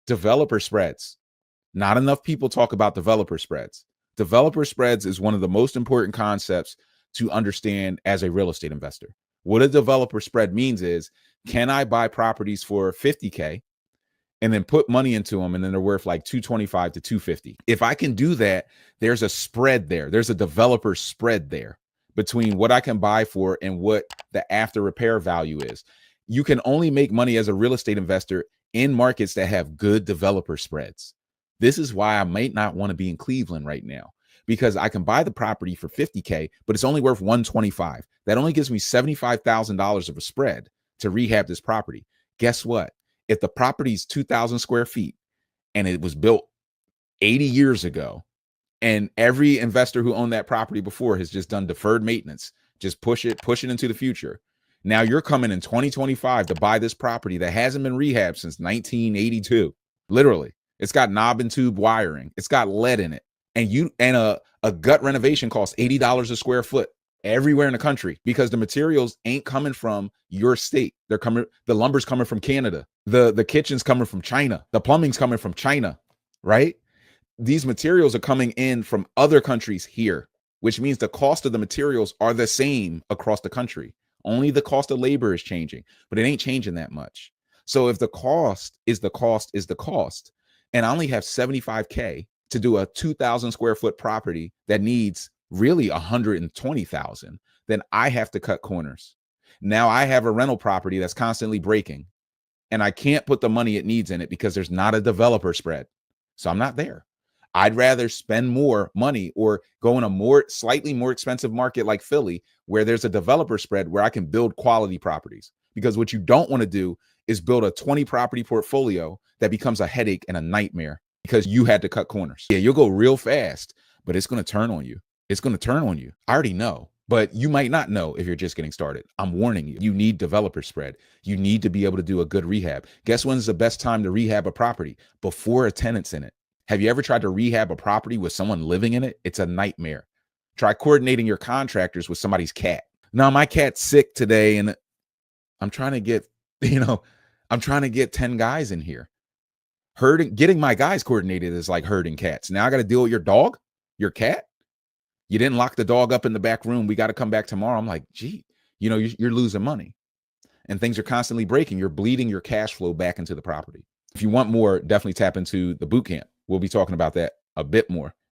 Developer spreads. Not enough people talk about developer spreads. Developer spreads is one of the most important concepts to understand as a real estate investor. What a developer spread means is, can I buy properties for 50K and then put money into them and then they're worth like 225 to 250? If I can do that, there's a spread there. There's a developer spread there between what I can buy for and what the after repair value is. You can only make money as a real estate investor in markets that have good developer spreads. This is why I might not want to be in Cleveland right now, because I can buy the property for 50K, but it's only worth 125. That only gives me $75,000 of a spread to rehab this property. Guess what? If the property's 2,000 square feet and it was built 80 years ago, and every investor who owned that property before has just done deferred maintenance, just push it into the future. Now you're coming in 2025 to buy this property that hasn't been rehabbed since 1982. Literally. It's got knob and tube wiring. It's got lead in it. And a gut renovation costs $80 a square foot everywhere in the country, because the materials ain't coming from your state. They're coming, the lumber's coming from Canada. The kitchen's coming from China. The plumbing's coming from China, right? These materials are coming in from other countries here, which means the cost of the materials are the same across the country. Only the cost of labor is changing, but it ain't changing that much. So if the cost is the cost, and I only have 75K to do a 2,000 square foot property that needs really 120,000, then I have to cut corners. Now I have a rental property that's constantly breaking, and I can't put the money it needs in it because there's not a developer spread. So I'm not there. I'd rather spend more money or go in a slightly more expensive market like Philly, where there's a developer spread where I can build quality properties. Because what you don't want to do is build a 20 property portfolio that becomes a headache and a nightmare because you had to cut corners. Yeah, you'll go real fast, but it's going to turn on you. It's going to turn on you. I already know, but you might not know if you're just getting started. I'm warning you. You need developer spread. You need to be able to do a good rehab. Guess when's the best time to rehab a property? Before a tenant's in it. Have you ever tried to rehab a property with someone living in it? It's a nightmare. Try coordinating your contractors with somebody's cat. Now, my cat's sick today, and I'm trying to get, I'm trying to get 10 guys in here. Getting my guys coordinated is like herding cats. Now I got to deal with your dog, your cat. You didn't lock the dog up in the back room. We got to come back tomorrow. I'm like, gee, you're losing money and things are constantly breaking. You're bleeding your cash flow back into the property. If you want more, definitely tap into the boot camp. We'll be talking about that a bit more.